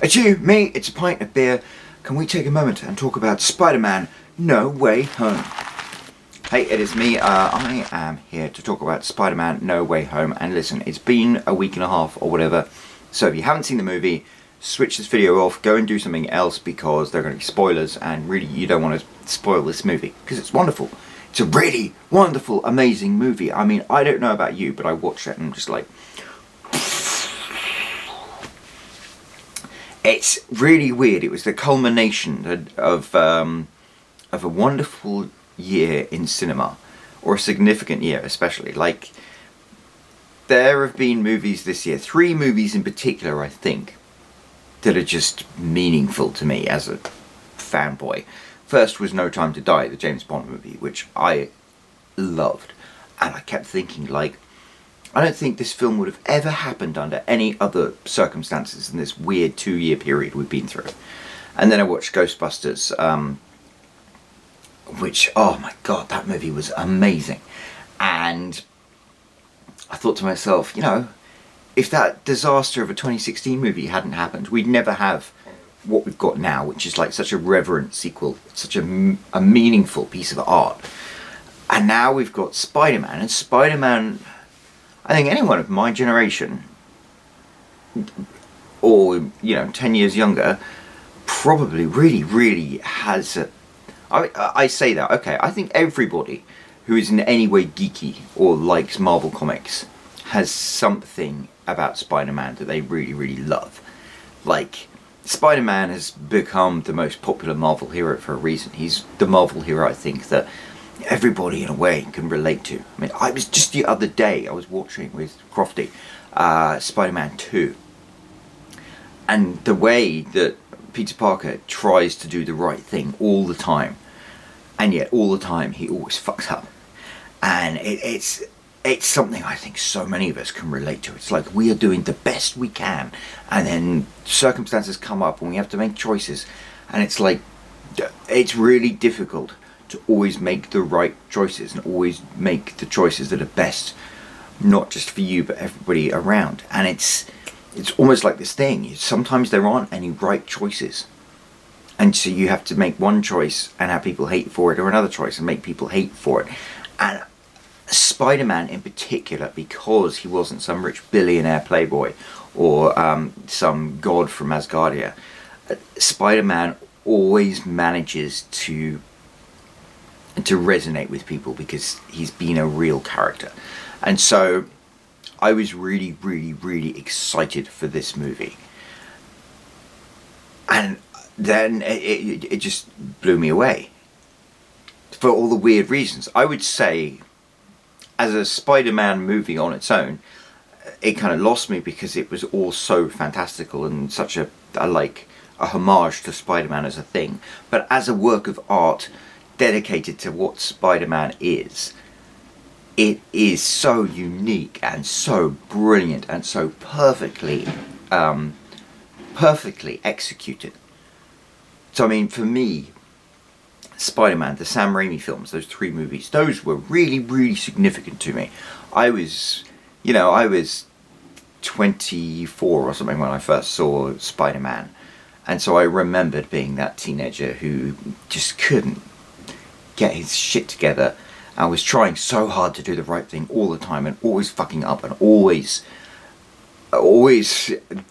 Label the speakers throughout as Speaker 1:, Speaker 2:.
Speaker 1: It's you, me, it's a pint of beer. Can we take a moment and talk about Spider-Man No Way Home? Hey, it is me. I am here to talk about Spider-Man No Way Home. And listen, it's been a week and a half or whatever. So if you haven't seen the movie, switch this video off, go and do something else because there are going to be spoilers. And really, you don't want to spoil this movie because it's wonderful. It's a really wonderful, amazing movie. I mean, I don't know about you, but I watched it and I'm just like... It's really weird. It was the culmination of a wonderful year in cinema, or a significant year especially. Like, there have been movies this year, 3 movies in particular I think, that are just meaningful to me as a fanboy. First was No Time to Die, the James Bond movie, which I loved, and I kept thinking, like, I don't think this film would have ever happened under any other circumstances in this weird 2-year period we've been through. And then I watched Ghostbusters, which, oh my god, that movie was amazing. And I thought to myself, you know, if that disaster of a 2016 movie hadn't happened, we'd never have what we've got now, which is like such a reverent sequel, such a meaningful piece of art. And now we've got Spider-Man, and Spider-Man... I think anyone of my generation, or, you know, 10 years younger, probably really has a... I say that, okay, I think everybody who is in any way geeky or likes Marvel Comics has something about Spider-Man that they really love. Like, Spider-Man has become the most popular Marvel hero for a reason. He's the Marvel hero, I think, that everybody in a way can relate to. I mean, I was just the other day, I was watching with Crofty, Spider-Man 2. And the way that Peter Parker tries to do the right thing all the time, and yet all the time he always fucks up. And it's something I think so many of us can relate to. It's like we are doing the best we can, and then circumstances come up and we have to make choices. And it's like, it's really difficult to always make the right choices and always make the choices that are best, not just for you but everybody around. And it's almost like this thing, sometimes there aren't any right choices, and so you have to make one choice and have people hate for it, or another choice and make people hate for it. And Spider-Man in particular, because he wasn't some rich billionaire playboy or some god from Asgardia, Spider-Man always manages to resonate with people because he's been a real character. And so I was really excited for this movie, and then it just blew me away for all the weird reasons. I would say as a Spider-Man movie on its own, it kind of lost me because it was all so fantastical and such a homage to Spider-Man as a thing. But as a work of art dedicated to what Spider-Man is, it is so unique and so brilliant and so perfectly executed. So I mean, for me, Spider-Man, the Sam Raimi films, those 3 movies, those were really significant to me. I was 24 or something when I first saw Spider-Man, and so I remembered being that teenager who just couldn't get his shit together and was trying so hard to do the right thing all the time and always fucking up and always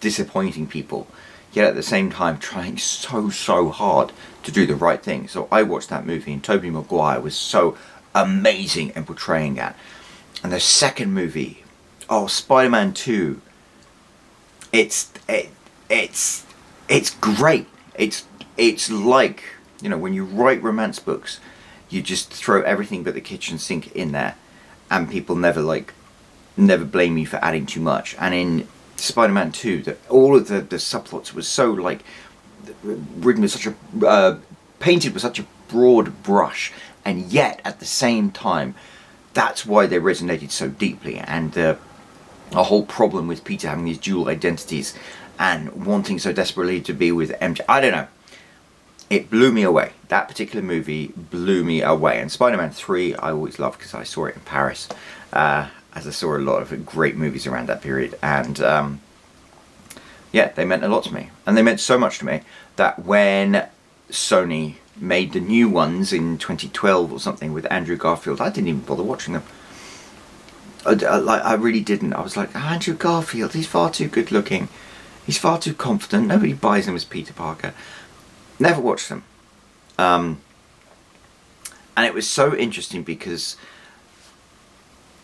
Speaker 1: disappointing people, yet at the same time trying so hard to do the right thing. So I watched that movie and Tobey Maguire was so amazing in portraying that. And the second movie, Spider-Man 2, it's great. It's like, you know, when you write romance books, you just throw everything but the kitchen sink in there, and people never blame you for adding too much. And in Spider-Man 2, all of the subplots was so written with such a painted with such a broad brush, and yet at the same time, that's why they resonated so deeply. And a whole problem with Peter having these dual identities and wanting so desperately to be with MJ. I don't know. It blew me away. That particular movie blew me away. And Spider-Man 3 I always loved because I saw it in Paris, as I saw a lot of great movies around that period. And Yeah, they meant a lot to me. And they meant so much to me that when Sony made the new ones in 2012 or something with Andrew Garfield, I didn't even bother watching them. I really didn't. I was like, Andrew Garfield, he's far too good looking. He's far too confident. Nobody buys him as Peter Parker. Never watched them. And it was so interesting because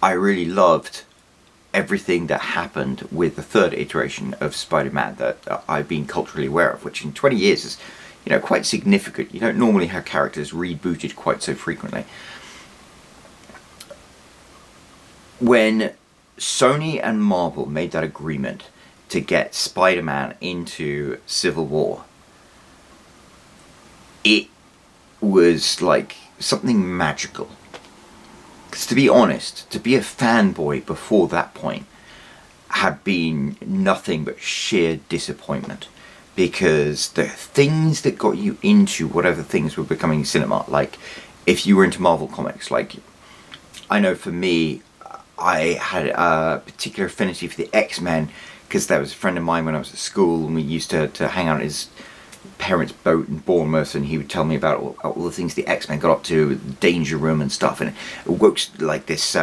Speaker 1: I really loved everything that happened with the third iteration of Spider-Man that I've been culturally aware of, which in 20 years is, quite significant. You don't normally have characters rebooted quite so frequently. When Sony and Marvel made that agreement to get Spider-Man into Civil War, it was like something magical. Because to be honest, to be a fanboy before that point had been nothing but sheer disappointment. Because the things that got you into whatever things were becoming cinema, like if you were into Marvel Comics, like I know for me, I had a particular affinity for the X-Men because there was a friend of mine when I was at school and we used to hang out at his parents' boat in Bournemouth, and he would tell me about all the things the X-Men got up to, the Danger Room and stuff, and it woke like this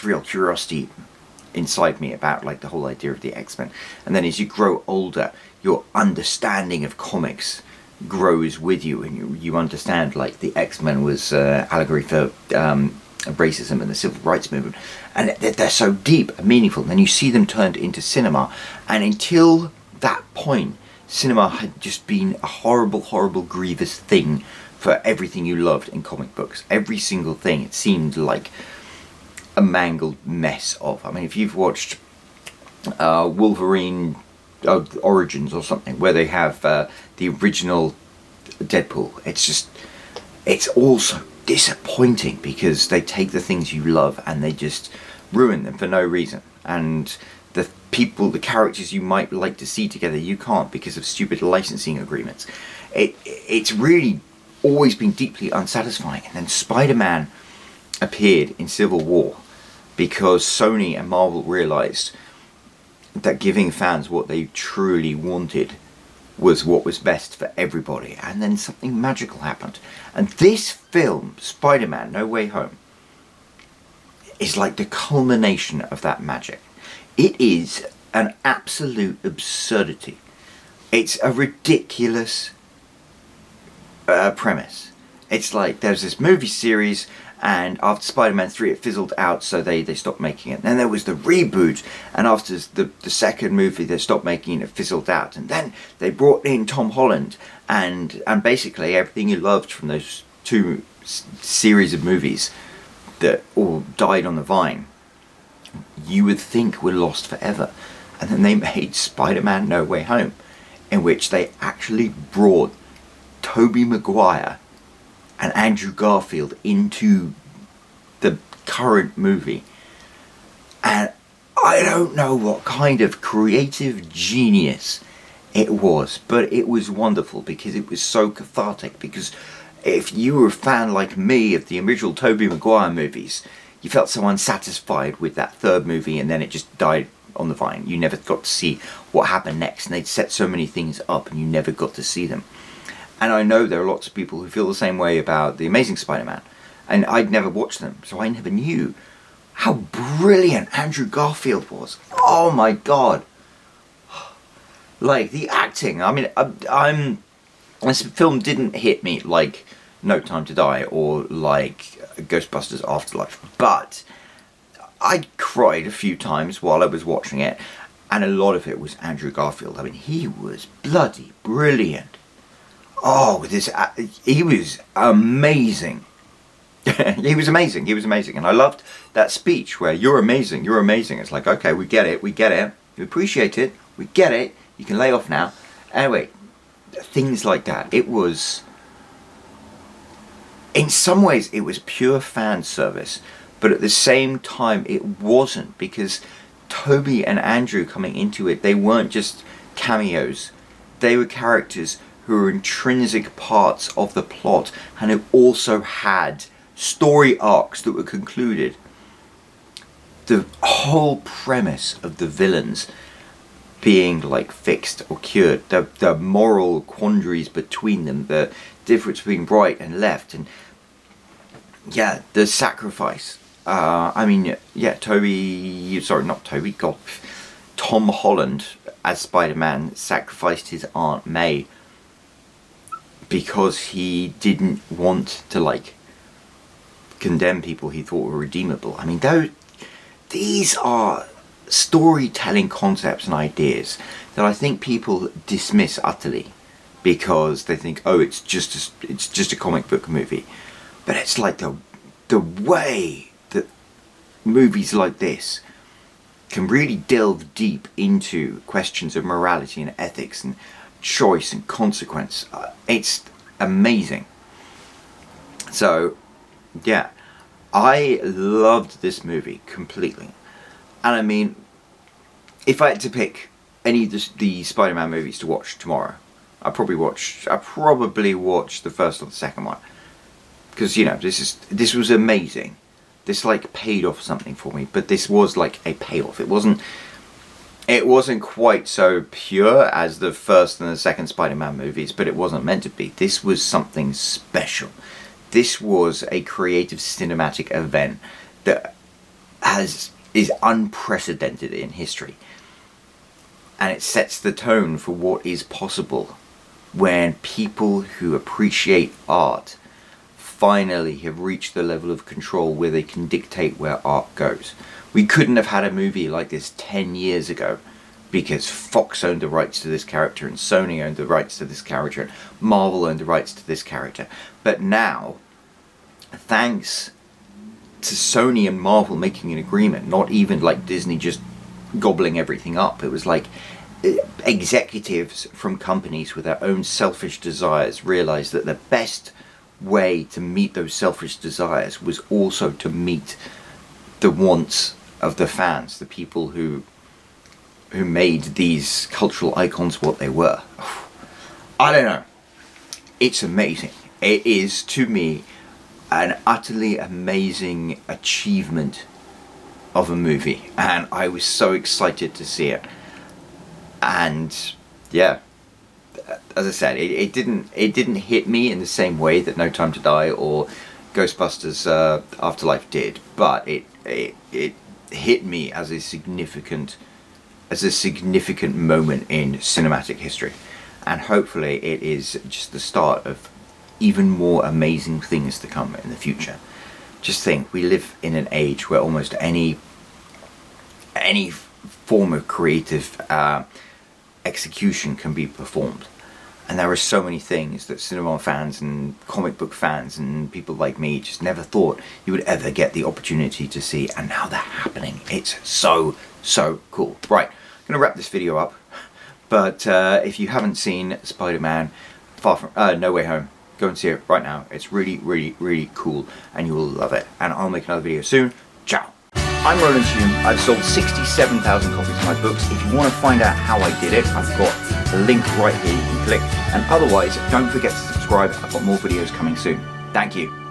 Speaker 1: real curiosity inside me about like the whole idea of the X-Men. And then as you grow older, your understanding of comics grows with you, and you understand like the X-Men was allegory for racism and the civil rights movement, and they're so deep and meaningful. And then you see them turned into cinema, and until that point, cinema had just been a horrible, horrible, grievous thing for everything you loved in comic books. Every single thing, it seemed like a mangled mess of. I mean, if you've watched Wolverine Origins or something, where they have the original Deadpool, it's also disappointing because they take the things you love and they just ruin them for no reason. And the characters you might like to see together, you can't because of stupid licensing agreements. It's really always been deeply unsatisfying. And then Spider-Man appeared in Civil War because Sony and Marvel realized that giving fans what they truly wanted was what was best for everybody. And then something magical happened. And this film, Spider-Man No Way Home, is like the culmination of that magic. It is an absolute absurdity. It's a ridiculous premise. It's like there's this movie series, and after Spider-Man 3 it fizzled out, so they stopped making it. Then there was the reboot, and after the second movie they stopped making it, it fizzled out. And then they brought in Tom Holland, and basically everything you loved from those two series of movies that all died on the vine, you would think were lost forever. And then they made Spider-Man No Way Home, in which they actually brought Tobey Maguire and Andrew Garfield into the current movie. And I don't know what kind of creative genius it was, but it was wonderful because it was so cathartic. Because if you were a fan like me of the original Tobey Maguire movies, you felt so unsatisfied with that third movie, and then it just died on the vine. You never got to see what happened next, and they'd set so many things up and you never got to see them. And I know there are lots of people who feel the same way about The Amazing Spider-Man, and I'd never watched them, so I never knew how brilliant Andrew Garfield was. Oh my god. Like, the acting, I mean, this film didn't hit me like No Time to Die or like Ghostbusters Afterlife, but I cried a few times while I was watching it, and a lot of it was Andrew Garfield. I mean, he was bloody brilliant. Oh, he was amazing. He was amazing, and I loved that speech where you're amazing. It's like, okay, we get it, we appreciate it, we get it, you can lay off now. Anyway, things like that. It was, in some ways, it was pure fan service, but at the same time, it wasn't, because Tobey and Andrew coming into it, they weren't just cameos. They were characters who were intrinsic parts of the plot, and who also had story arcs that were concluded. The whole premise of the villains being like fixed or cured, the moral quandaries between them, the difference between right and left, and yeah, the sacrifice. I mean, yeah, Tom Holland as Spider-Man sacrificed his Aunt May because he didn't want to like condemn people he thought were redeemable. I mean, these are storytelling concepts and ideas that I think people dismiss utterly because they think, oh, it's just a comic book movie. But it's like the way that movies like this can really delve deep into questions of morality and ethics and choice and consequence. It's amazing. So, yeah, I loved this movie completely. And I mean, if I had to pick any of the Spider-Man movies to watch tomorrow, I'd probably watch the first or the second one. Because, you know, this was amazing. This like paid off something for me, but this was like a payoff. It wasn't quite so pure as the first and the second Spider-Man movies, but it wasn't meant to be. This was something special. This was a creative cinematic event that is unprecedented in history. And it sets the tone for what is possible when people who appreciate art finally have reached the level of control where they can dictate where art goes. We couldn't have had a movie like this 10 years ago because Fox owned the rights to this character and Sony owned the rights to this character and Marvel owned the rights to this character. But now, thanks to Sony and Marvel making an agreement, not even like Disney just gobbling everything up, it was like executives from companies with their own selfish desires realized that the best way to meet those selfish desires was also to meet the wants of the fans, the people who made these cultural icons what they were. I don't know. It's amazing. It is, to me, an utterly amazing achievement of a movie, and I was so excited to see it. And yeah, as I said, it didn't hit me in the same way that No Time to Die or Ghostbusters Afterlife did, but it hit me as a significant moment in cinematic history, and hopefully it is just the start of even more amazing things to come in the future. Just think, we live in an age where almost any form of creative execution can be performed. And there are so many things that cinema fans and comic book fans and people like me just never thought you would ever get the opportunity to see, and now they're happening. It's so cool. Right, I'm going to wrap this video up, but if you haven't seen Spider-Man No Way Home, go and see it right now. It's really cool, and you will love it. And I'll make another video soon. Ciao. I'm Roland Hume. I've sold 67,000 copies of my books. If you want to find out how I did it, I've got a link right here you can click. And otherwise, don't forget to subscribe. I've got more videos coming soon. Thank you.